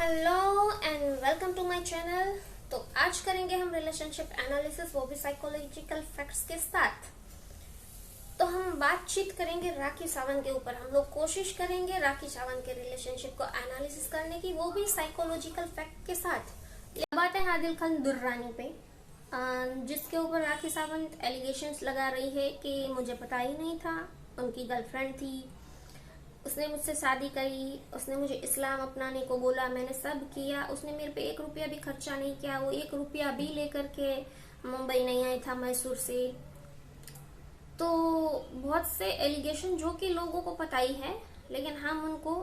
Hello and welcome to my channel. तो आज करेंगे हम रिलेशनशिप एनालिसिस, वो भी साइकोलॉजिकल फैक्ट्स के साथ। तो हम बातचीत करेंगे राखी सावंत के ऊपर। हम लोग कोशिश करेंगे राखी सावंत के रिलेशनशिप को एनालिसिस करने की, वो भी साइकोलॉजिकल फैक्ट के साथ। ये बात है आदिल खान दुर्रानी पे, जिसके ऊपर राखी सावंत एलिगेशंस लगा रही है कि मुझे पता ही नहीं था, उनकी गर्लफ्रेंड थी, उसने मुझसे शादी करी, उसने मुझे इस्लाम अपनाने को बोला, मैंने सब किया, उसने मेरे पे 1 रुपया भी खर्चा नहीं किया, वो 1 रुपया भी लेकर के मुंबई नहीं आया था मैसूर से। तो बहुत से एलिगेशन जो कि लोगों को पता ही है, लेकिन हम उनको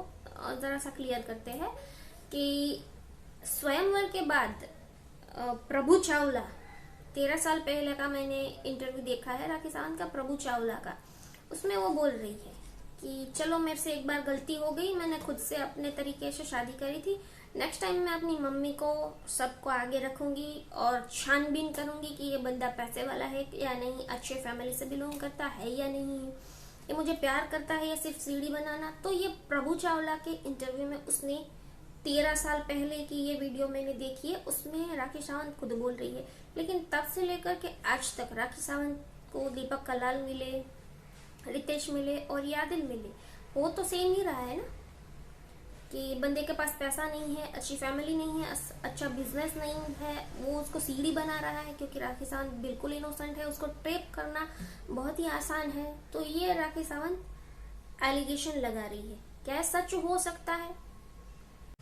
जरा सा क्लियर करते हैं कि स्वयंवर के बाद प्रभु चावला, 13 साल पहले का मैंने इंटरव्यू देखा है राखी सावंत का, प्रभु चावला का। उसमें वो बोल रही है कि चलो मेरे से एक बार गलती हो गई, मैंने खुद से अपने तरीके से शादी करी थी, नेक्स्ट टाइम मैं अपनी मम्मी को सबको आगे रखूंगी और छानबीन करूंगी कि ये बंदा पैसे वाला है या नहीं, अच्छे फैमिली से बिलोंग करता है या नहीं, ये मुझे प्यार करता है या सिर्फ सीढ़ी बनाना। तो ये प्रभु चावला के इंटरव्यू में उसने 13 साल पहले की ये वीडियो मैंने देखी है, उसमें राखी सावंत खुद बोल रही है। लेकिन तब से लेकर के आज तक राखी सावंत को दीपक कलाल मिले, रितेश मिले और यादिल मिले, वो तो सेम ही रहा है ना, कि बंदे के पास पैसा नहीं है, अच्छी फैमिली नहीं है, अच्छा बिजनेस नहीं है, वो उसको सीढ़ी बना रहा है क्योंकि राखी सावंत बिल्कुल इनोसेंट है, उसको ट्रेप करना बहुत ही आसान है। तो ये राखी सावंत एलिगेशन लगा रही है, क्या सच हो सकता है?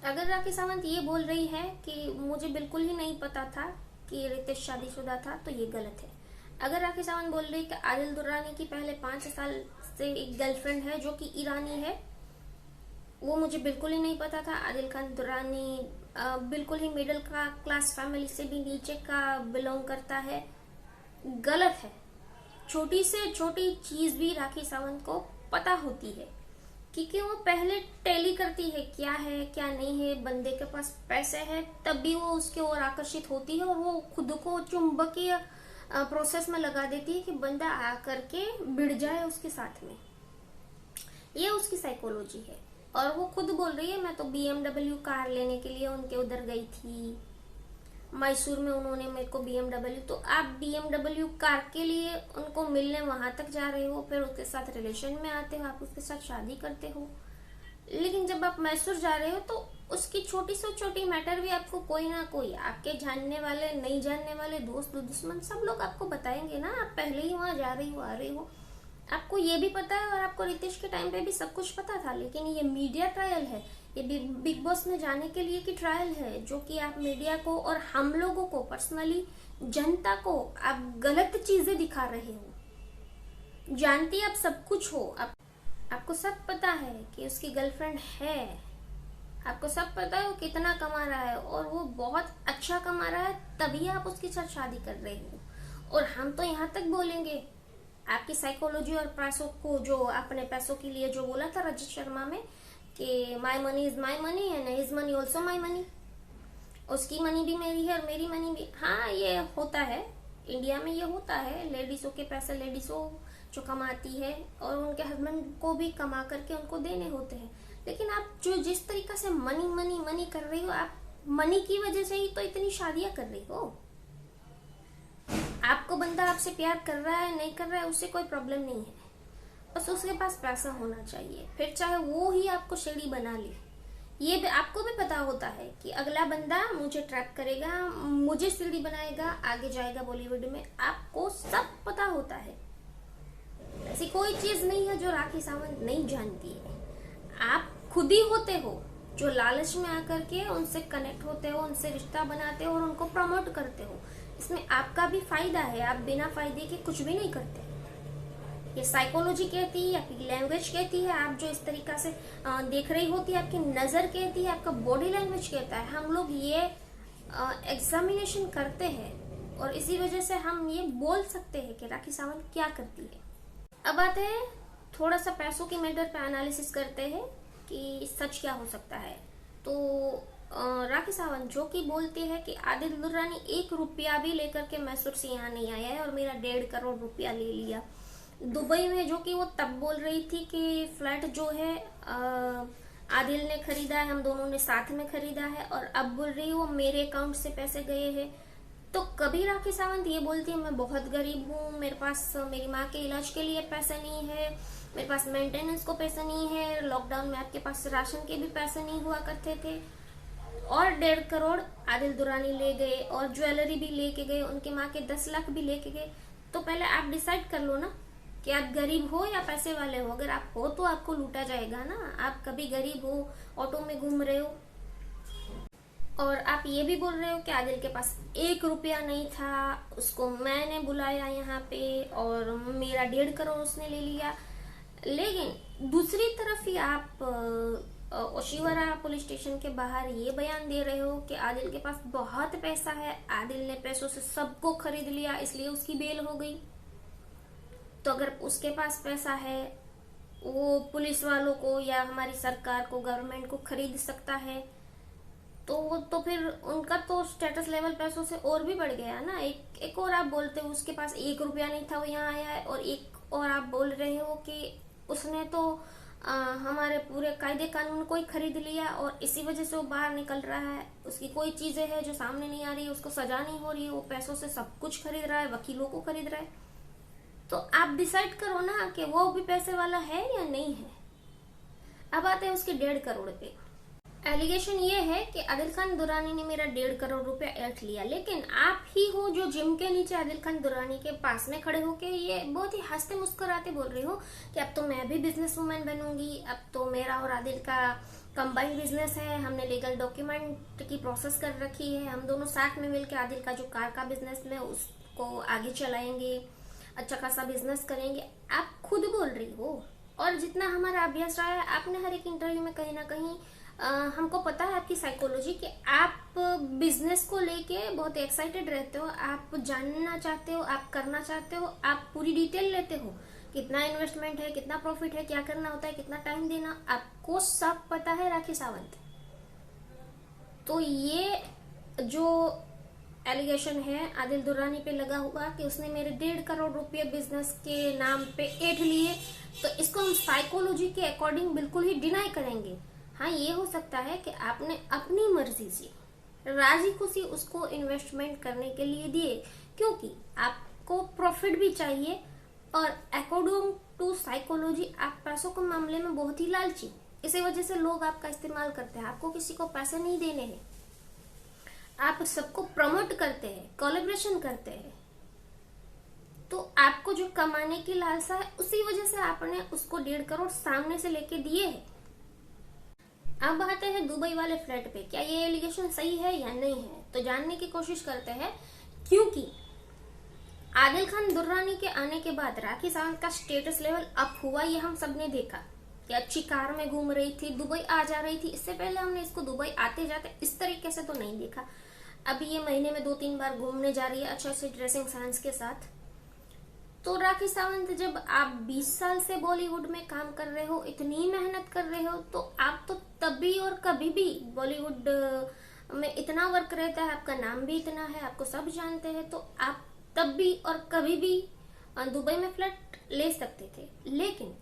अगर राखी सावंत ये बोल रही है कि मुझे बिल्कुल ही नहीं पता था कि रितेश शादीशुदा था, तो ये गलत है। अगर राखी सावंत बोल रही है कि आदिल दुर्रानी की पहले 5 साल से एक गर्लफ्रेंड है जो कि ईरानी है, वो मुझे बिल्कुल ही नहीं पता था। आदिल खान दुर्रानी बिल्कुल ही मिडिल क्लास फैमिली से भी नीचे का बिलोंग करता है, गलत है। छोटी से छोटी चीज भी राखी सावंत को पता होती है, क्योंकि वो पहले टैली करती है क्या है क्या नहीं है। बंदे के पास पैसे है तब भी वो उसके ओर आकर्षित होती है और वो खुद को चुंबकीय प्रोसेस में लगा देती है कि बंदा आकर के भिड़ जाए उसके साथ में। ये उसकी साइकोलॉजी है। और वो खुद बोल रही है मैं तो BMW कार लेने के लिए उनके उधर गई थी, मैसूर में उन्होंने मेरे को BMW। तो आप BMW कार के लिए उनको मिलने वहां तक जा रहे हो, फिर उसके साथ रिलेशन में आते हो, आप उसके साथ शादी करते हो। लेकिन जब आप मैसूर जा रहे हो तो उसकी छोटी से छोटी मैटर भी आपको कोई ना कोई, आपके जानने वाले नहीं जानने वाले, दोस्त दुश्मन, सब लोग आपको बताएंगे ना। आप पहले ही वहां जा रही हो, आ रही हो, आपको ये भी पता है। और आपको रितेश के टाइम पे भी सब कुछ पता था, लेकिन ये मीडिया ट्रायल है, ये बिग बॉस में जाने के लिए की ट्रायल है, जो कि आप मीडिया को और हम लोगों को पर्सनली, जनता को आप गलत चीजें दिखा रहे हो। जानती आप सब कुछ हो, आपको सब पता है कि उसकी गर्लफ्रेंड है, आपको सब पता है वो कितना कमा रहा है और वो बहुत अच्छा कमा रहा है, तभी आप उसके साथ शादी कर रहे हो। और हम तो यहाँ तक बोलेंगे, आपकी साइकोलॉजी और पैसों को, जो अपने पैसों के लिए जो बोला था रजत शर्मा में कि my money is my money and his money also my money, उसकी मनी भी मेरी है और मेरी मनी भी। हाँ, ये होता है, इंडिया में ये होता है, लेडीजों के पैसे लेडीजों जो कमाती है और उनके हस्बैंड को भी कमा करके उनको देने होते हैं। लेकिन आप जो जिस तरीका से मनी मनी मनी कर रही हो, आप मनी की वजह से ही तो इतनी शादियां कर रही हो। आपको बंदा आपसे प्यार कर रहा है नहीं कर रहा है उससे कोई प्रॉब्लम नहीं है, बस उसके पास पैसा होना चाहिए, फिर चाहे वो ही आपको सीढ़ी बना ले। ये भी आपको भी पता होता है कि अगला बंदा मुझे ट्रैक करेगा, मुझे सीढ़ी बनाएगा, आगे जाएगा बॉलीवुड में, आपको सब पता होता है। ऐसी कोई चीज नहीं है जो राखी सावंत नहीं जानती है। आप खुद ही होते हो जो लालच में आकर के उनसे कनेक्ट होते हो, उनसे रिश्ता बनाते हो और उनको प्रमोट करते हो। इसमें आपका भी फायदा है, आप बिना फायदे के कुछ भी नहीं करते। ये साइकोलॉजी कहती है, आपकी लैंग्वेज कहती है, आप जो इस तरीका से देख रही होती है, आपकी नजर कहती है, आपका बॉडी लैंग्वेज कहता है। हम लोग ये एग्जामिनेशन करते हैं और इसी वजह से हम ये बोल सकते हैं कि राखी सावंत क्या करती है। अब आते हैं थोड़ा सा पैसों की मैटर पे एनालिसिस करते हैं कि सच क्या हो सकता है। तो राखी सावंत जो कि बोलती है कि आदिल दुर्रानी 1 रुपया भी लेकर के मैसूर से यहाँ नहीं आया है और मेरा 1.5 करोड़ रुपया ले लिया दुबई में, जो कि वो तब बोल रही थी कि फ्लैट जो है आदिल ने खरीदा है, हम दोनों ने साथ में खरीदा है, और अब बोल रही है वो मेरे अकाउंट से पैसे गए हैं। तो कभी राखी सावंत ये बोलती है मैं बहुत गरीब हूँ, मेरे पास मेरी माँ के इलाज के लिए पैसे नहीं है, मेरे पास मेंटेनेंस को पैसे नहीं है, लॉकडाउन में आपके पास राशन के भी पैसे नहीं हुआ करते थे, और 1.5 करोड़ आदिल दुरानी ले गए, और ज्वेलरी भी लेके गए, उनकी माँ के 10 लाख भी लेके गए। तो पहले आप डिसाइड कर लो ना कि आप गरीब हो या पैसे वाले हो। अगर आप हो तो आपको लूटा जाएगा ना। आप कभी गरीब हो, ऑटो में घूम रहे हो, और आप ये भी बोल रहे हो कि आदिल के पास 1 रुपया नहीं था, उसको मैंने बुलाया यहाँ पे और मेरा 1.5 करोड़ उसने ले लिया। लेकिन दूसरी तरफ ही आप ओशिवरा पुलिस स्टेशन के बाहर ये बयान दे रहे हो कि आदिल के पास बहुत पैसा है, आदिल ने पैसों से सबको खरीद लिया इसलिए उसकी बेल हो गई। तो अगर उसके पास पैसा है, वो पुलिस वालों को या हमारी सरकार को, गवर्नमेंट को खरीद सकता है, तो फिर उनका तो स्टेटस लेवल पैसों से और भी बढ़ गया ना। एक और आप बोलते हो उसके पास 1 रुपया नहीं था, वो यहाँ आया है, और एक और आप बोल रहे हो कि उसने तो हमारे पूरे कायदे कानून को ही खरीद लिया और इसी वजह से वो बाहर निकल रहा है। उसकी कोई चीजें है जो सामने नहीं आ रही है, उसको सजा नहीं हो रही है, वो पैसों से सब कुछ खरीद रहा है, वकीलों को खरीद रहा है। तो आप डिसाइड करो ना कि वो भी पैसे वाला है या नहीं है। अब आते हैं उसके 1.5 करोड़ पे। एलिगेशन ये है कि आदिल खान दुरानी ने मेरा 1.5 करोड़ रुपया ऐंठ लिया, लेकिन आप ही हो जो जिम के नीचे आदिल खान दुरानी के पास में खड़े होके ये बहुत ही हंसते मुस्कुराते बोल रही हो कि अब तो मैं भी बिजनेस वुमेन बनूंगी, अब तो मेरा और आदिल का कंबाइंड बिजनेस है, हमने लीगल डॉक्यूमेंट की प्रोसेस कर रखी है, हम दोनों साथ में मिलकर आदिल का जो कार का बिजनेस में उसको आगे चलाएंगे, अच्छा खासा बिजनेस करेंगे। आप खुद बोल रही हो, और जितना हमारा अभ्यास रहा है, आपने हर एक इंटरव्यू में कहीं ना कहीं हमको पता है आपकी साइकोलॉजी कि आप बिजनेस को लेके बहुत एक्साइटेड रहते हो, आप जानना चाहते हो, आप करना चाहते हो, आप पूरी डिटेल लेते हो, कितना इन्वेस्टमेंट है, कितना प्रॉफिट है, क्या करना होता है, कितना टाइम देना, आपको सब पता है राखी सावंत। तो ये जो एलिगेशन है आदिल दुरानी पे लगा हुआ कि उसने मेरे 1.5 करोड़ रुपये बिजनेस के नाम पे ऐंठ लिए, तो इसको हम साइकोलॉजी के अकॉर्डिंग बिल्कुल ही डिनाई करेंगे। हाँ, ये हो सकता है कि आपने अपनी मर्जी से राजी खुशी उसको इन्वेस्टमेंट करने के लिए दिए, क्योंकि आपको प्रॉफिट भी चाहिए, और अकॉर्डिंग टू साइकोलॉजी आप पैसों के मामले में बहुत ही लालची, इसी वजह से लोग आपका इस्तेमाल करते हैं। आपको किसी को पैसे नहीं देने हैं, आप सबको प्रमोट करते हैं, कोलैबोरेशन करते हैं, तो आपको जो कमाने की लालसा है उसी वजह से आपने उसको 1.5 करोड़ सामने से लेके दिए हैं। अब आते हैं दुबई वाले फ्लैट पे। क्या ये एलिगेशन सही है या नहीं है, तो जानने की कोशिश करते हैं। क्योंकि आदिल खान दुर्रानी के आने के बाद राखी सावंत का स्टेटस लेवल अप हुआ, ये हम सबने देखा कि अच्छी कार में घूम रही थी, दुबई आ जा रही थी। इससे पहले हमने इसको दुबई आते जाते इस तरीके से तो नहीं देखा। अभी ये महीने में 2-3 बार घूमने जा रही है अच्छे से ड्रेसिंग सेंस के साथ। तो राखी सावंत, जब आप 20 साल से बॉलीवुड में काम कर रहे हो, इतनी मेहनत कर रहे हो, तो आप तो तभी और कभी भी बॉलीवुड में इतना वर्क रहता है, आपका नाम भी इतना है, आपको सब जानते हैं, तो आप तब भी और कभी भी दुबई में फ्लैट ले सकते थे। लेकिन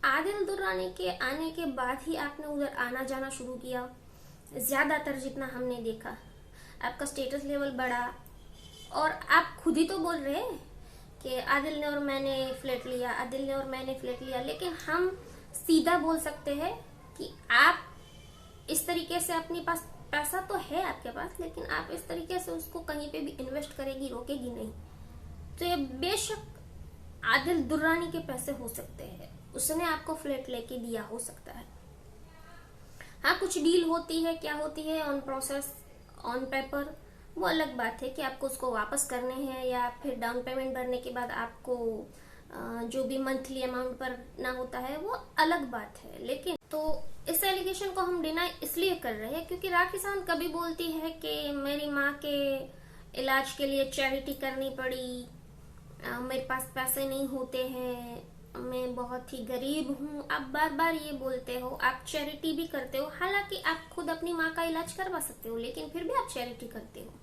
आदिल दुर्रानी के आने के बाद ही आपने उधर आना जाना शुरू किया। ज्यादातर जितना हमने देखा, आपका स्टेटस लेवल बढ़ा, और आप खुद ही तो बोल रहे हैं कि आदिल ने और मैंने फ्लैट लिया, आदिल ने और मैंने फ्लैट लिया। लेकिन हम सीधा बोल सकते हैं कि आप इस तरीके से, अपने पास पैसा तो है आपके पास, लेकिन आप इस तरीके से उसको कहीं पे भी इन्वेस्ट करेगी, रोकेगी नहीं। तो ये बेशक आदिल दुर्रानी के पैसे हो सकते हैं, उसने आपको फ्लैट लेके दिया हो सकता है। हाँ, कुछ डील होती है, क्या होती है, ऑन प्रोसेस, ऑन पेपर, वो अलग बात है कि आपको उसको वापस करने हैं, या फिर डाउन पेमेंट भरने के बाद आपको जो भी मंथली अमाउंट पर ना होता है, वो अलग बात है। लेकिन तो इस एलिगेशन को हम डिनाई इसलिए कर रहे हैं क्योंकि राखी सावंत कभी बोलती है कि मेरी माँ के इलाज के लिए चैरिटी करनी पड़ी, मेरे पास पैसे नहीं होते हैं, मैं बहुत ही गरीब हूँ। आप बार बार ये बोलते हो, आप चैरिटी भी करते हो, हालांकि आप खुद अपनी माँ का इलाज करवा सकते हो, लेकिन फिर भी आप चैरिटी करते हो।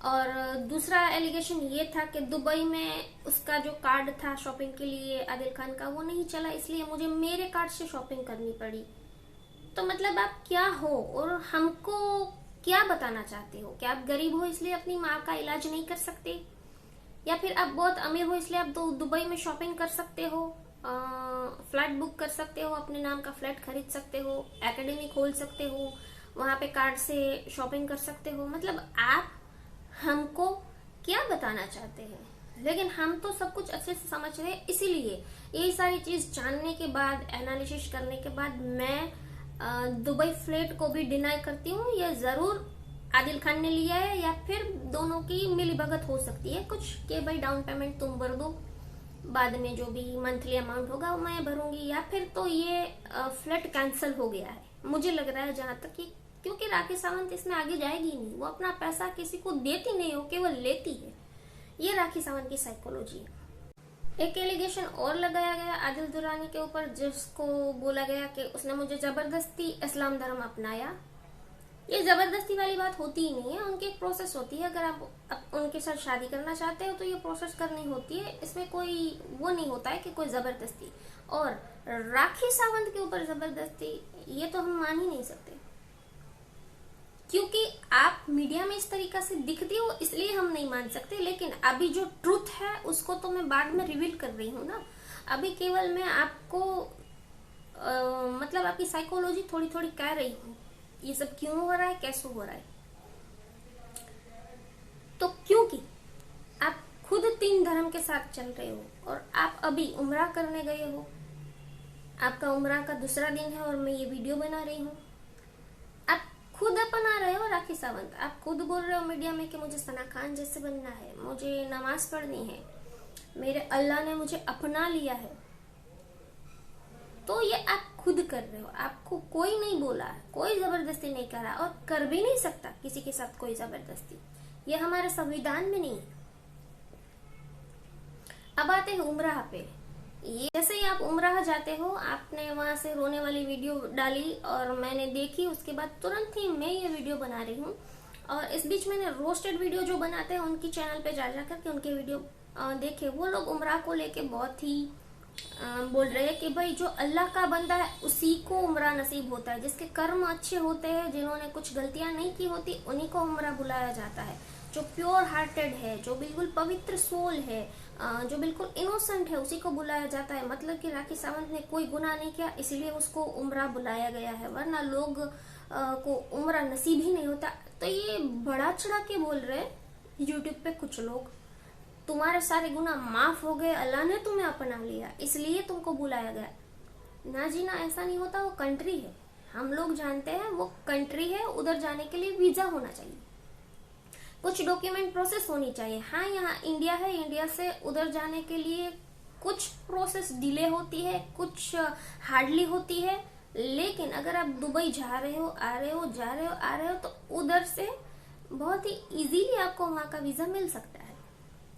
और दूसरा एलिगेशन ये था कि दुबई में उसका जो कार्ड था शॉपिंग के लिए आदिल खान का, वो नहीं चला, इसलिए मुझे मेरे कार्ड से शॉपिंग करनी पड़ी। तो मतलब आप क्या हो और हमको क्या बताना चाहते हो? क्या आप गरीब हो इसलिए अपनी माँ का इलाज नहीं कर सकते, या फिर आप बहुत अमीर हो इसलिए आप दुबई में शॉपिंग कर सकते हो, फ्लैट बुक कर सकते हो, अपने नाम का फ्लैट खरीद सकते हो, एकेडमी खोल सकते हो, वहां पे कार्ड से शॉपिंग कर सकते हो? मतलब आप हमको क्या बताना चाहते हैं? लेकिन हम तो सब कुछ अच्छे से समझ रहे हैं, इसीलिए यही सारी चीज जानने के बाद, एनालिसिस करने के बाद मैं दुबई फ्लैट को भी डिनाई करती हूँ। ये जरूर आदिल खान ने लिया है, या फिर दोनों की मिली भगत हो सकती है कुछ, कि भाई डाउन पेमेंट तुम भर दो, बाद में जो भी मंथली अमाउंट होगा वो मैं भरूंगी, या फिर तो ये फ्लैट कैंसिल हो गया है मुझे लग रहा है जहां तक कि, क्योंकि राखी सावंत इसमें आगे जाएगी नहीं, वो अपना पैसा किसी को देती नहीं हो, केवल लेती है। ये राखी सावंत की साइकोलॉजी है। एक एलिगेशन और लगाया गया आदिल दुरानी के ऊपर, जिसको बोला गया कि उसने मुझे जबरदस्ती इस्लाम धर्म अपनाया। ये जबरदस्ती वाली बात होती ही नहीं है, उनकी एक प्रोसेस होती है। अगर आप उनके साथ शादी करना चाहते हो तो ये प्रोसेस करनी होती है, इसमें कोई वो नहीं होता है कि कोई जबरदस्ती। और राखी सावंत के ऊपर जबरदस्ती, ये तो हम मान ही नहीं सकते, क्योंकि आप मीडिया में इस तरीका से दिखती हो इसलिए हम नहीं मान सकते। लेकिन अभी जो ट्रूथ है उसको तो मैं बाद में रिवील कर रही हूँ ना। अभी केवल मैं आपको मतलब आपकी साइकोलॉजी थोड़ी थोड़ी कह रही हूँ, ये सब क्यों हो रहा है, कैसे हो रहा है। तो क्योंकि आप खुद 3 धर्म के साथ चल रहे हो और आप अभी उम्रा करने गए हो, आपका उम्रा का दूसरा दिन है और मैं ये वीडियो बना रही हूँ। आप खुद अपना रहे हो राखी सावंत, आप खुद बोल रहे हो मीडिया में कि मुझे सना खान जैसे बनना है, मुझे नमाज पढ़नी है, मेरे अल्लाह ने मुझे अपना लिया है। तो ये आप खुद कर रहे हो, आपको कोई नहीं बोला है, कोई जबरदस्ती नहीं करा और कर भी नहीं सकता किसी के साथ कोई जबरदस्ती, ये हमारे संविधान में नहीं है। अब आते हैं उमराह पे। ये जैसे ही आप उमराह जाते हो, आपने वहां से रोने वाली वीडियो डाली और मैंने देखी, उसके बाद तुरंत ही मैं ये वीडियो बना रही हूँ। और इस बीच मैंने रोस्टेड वीडियो जो बनाते हैं उनकी चैनल पे जा करके उनके वीडियो देखे। वो लोग उमराह को लेके बहुत ही बोल रहे हैं कि भाई जो अल्लाह का बंदा है उसी को उमरा नसीब होता है, जिसके कर्म अच्छे होते हैं, जिन्होंने कुछ गलतियां नहीं की होती, उन्हीं को उमरा बुलाया जाता है। जो प्योर हार्टेड है, जो बिल्कुल पवित्र सोल है, जो बिल्कुल इनोसेंट है, उसी को बुलाया जाता है। मतलब कि राखी सावंत ने कोई गुनाह नहीं किया इसलिए उसको उमरा बुलाया गया है, वरना लोग को उमरा नसीब ही नहीं होता। तो ये बढ़ा चढ़ा के बोल रहे यूट्यूब पे कुछ लोग, तुम्हारे सारे गुनाह माफ हो गए, अल्लाह ने तुम्हें अपना लिया इसलिए तुमको बुलाया गया। ना जी ना, ऐसा नहीं होता। वो कंट्री है, हम लोग जानते हैं वो कंट्री है, उधर जाने के लिए वीजा होना चाहिए, कुछ डॉक्यूमेंट प्रोसेस होनी चाहिए। हाँ, यहाँ इंडिया है, इंडिया से उधर जाने के लिए कुछ प्रोसेस डिले होती है, कुछ हार्डली होती है। लेकिन अगर आप दुबई जा रहे हो, आ रहे हो, जा रहे हो, आ रहे हो, तो उधर से बहुत ही इजीली आपको वहां का वीजा मिल सकता है,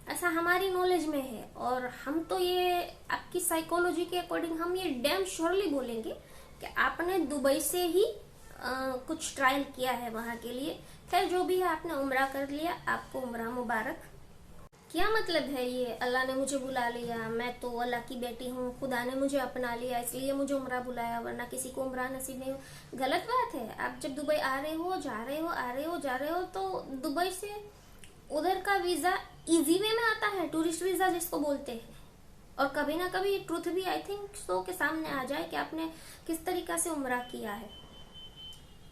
ऐसा हमारी नॉलेज में है। और हम तो ये आपकी साइकोलॉजी के अकॉर्डिंग हम ये डैम श्योरली बोलेंगे कि आपने दुबई से ही कुछ ट्रायल किया है वहां के लिए। खैर जो भी है, आपने उम्रा कर लिया, आपको उम्रा मुबारक। क्या मतलब है ये अल्लाह ने मुझे बुला लिया, मैं तो अल्लाह की बेटी हूँ, खुदा ने मुझे अपना लिया इसलिए मुझे उम्रा बुलाया, वरना किसी को उम्रा नसीब नहीं हो। गलत बात है। आप जब दुबई आ रहे हो, जा रहे हो, आ रहे हो, जा रहे हो, तो दुबई से उधर का वीजा इजी वे में आता है, टूरिस्ट वीजा जिसको बोलते हैं। और कभी ना कभी ट्रूथ भी आई थिंक सो के सामने आ जाए कि आपने किस तरीका से उम्रा किया है।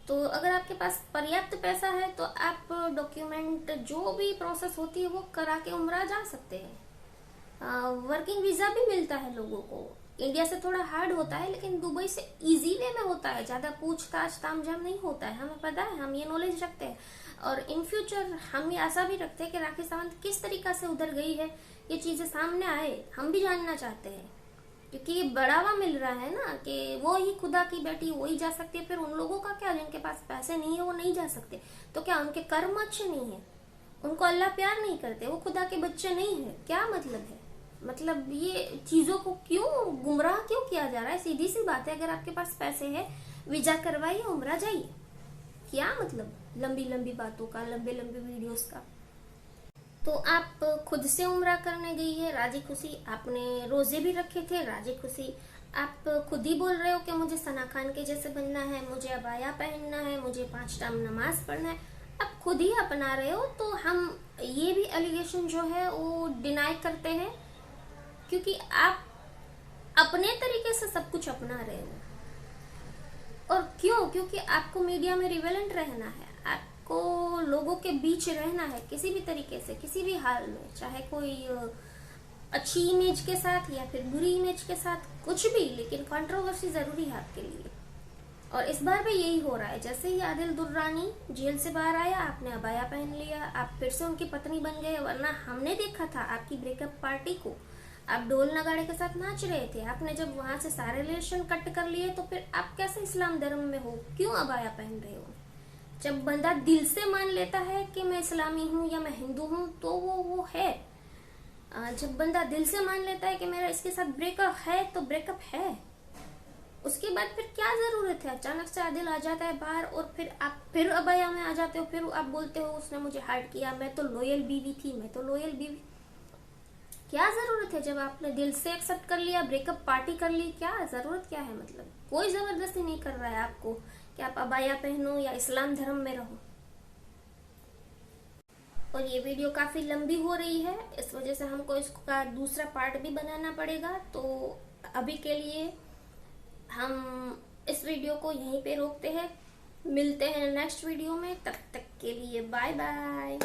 तो अगर आपके पास पर्याप्त पैसा है तो आप डॉक्यूमेंट जो भी प्रोसेस होती है वो करा के उम्रा जा सकते हैं। वर्किंग वीजा भी मिलता है लोगों को। इंडिया से थोड़ा हार्ड होता है, लेकिन दुबई से इजी वे में होता है, ज्यादा पूछताछ तामझाम नहीं होता है। हमें पता है, हम ये नॉलेज रखते हैं। और इन फ्यूचर हम ये आशा भी रखते हैं कि राखी सावंत किस तरीका से उधर गई है, ये चीजें सामने आए, हम भी जानना चाहते हैं। क्योंकि ये बढ़ावा मिल रहा है ना कि वो ही खुदा की बेटी वो ही जा सकती है, फिर उन लोगों का क्या जिनके पास पैसे नहीं है वो नहीं जा सकते। तो क्या उनके कर्म अच्छे नहीं है, उनको अल्लाह प्यार नहीं करते, वो खुदा के बच्चे नहीं है? क्या मतलब है? मतलब ये चीजों को क्यों गुमराह क्यों किया जा रहा है? सीधी सी बात है, अगर आपके पास पैसे है वीजा करवाइए, उम्रा जाइए। क्या मतलब लंबी लंबी बातों का, लंबे लंबे वीडियोस का? तो आप खुद से उम्रा करने गई है राजी खुशी, आपने रोजे भी रखे थे राजी खुशी, आप खुद ही बोल रहे हो कि मुझे सना खान के जैसे बनना है, मुझे अबाया पहनना है, मुझे 5 टाइम नमाज पढ़ना है, आप खुद ही अपना रहे हो। तो हम ये भी एलिगेशन जो है वो डिनाई करते हैं, क्योंकि आप अपने तरीके से सब कुछ अपना रहे हो। और क्यों? क्योंकि आपको मीडिया में रिवेलेंट रहना है, आपको लोगों के बीच रहना है किसी भी तरीके से, किसी भी हाल में, चाहे कोई अच्छी इमेज के साथ या फिर बुरी इमेज के साथ, कुछ भी, लेकिन कंट्रोवर्सी जरूरी है आपके लिए। और इस बार भी यही हो रहा है। जैसे ही आदिल दुर्रानी जेल से बाहर आया, आपने अबाया पहन लिया, आप फिर से उनकी पत्नी बन गए। वरना हमने देखा था आपकी ब्रेकअप पार्टी को, आप ढोल नगाड़े के साथ नाच रहे थे। आपने जब वहां से सारे रिलेशन कट कर लिए तो फिर आप कैसे इस्लाम धर्म में हो? क्यों अबाया पहन रहे हो? जब बंदा दिल से मान लेता है कि मैं इस्लामी हूँ या मैं हिंदू हूँ तो वो है। जब बंदा दिल से मान लेता है कि मेरा इसके साथ ब्रेकअप है तो ब्रेकअप है। उसके बाद फिर क्या जरूरत है? अचानक से आदिल आ जाता है बाहर और फिर आप फिर अबाया में आ जाते हो, फिर आप बोलते हो उसने मुझे हर्ट किया, मैं तो लॉयल बीवी थी, मैं तो लॉयल बीवी। क्या जरूरत है? जब आपने दिल से एक्सेप्ट कर लिया, ब्रेकअप पार्टी कर ली, क्या जरूरत क्या है? मतलब कोई जबरदस्ती नहीं कर रहा है आपको कि आप अबाया पहनो या इस्लाम धर्म में रहो। और ये वीडियो काफी लंबी हो रही है, इस वजह से हमको इसका दूसरा पार्ट भी बनाना पड़ेगा। तो अभी के लिए हम इस वीडियो को यहीं पे रोकते हैं, मिलते हैं नेक्स्ट वीडियो में। तब तक के लिए बाय बाय।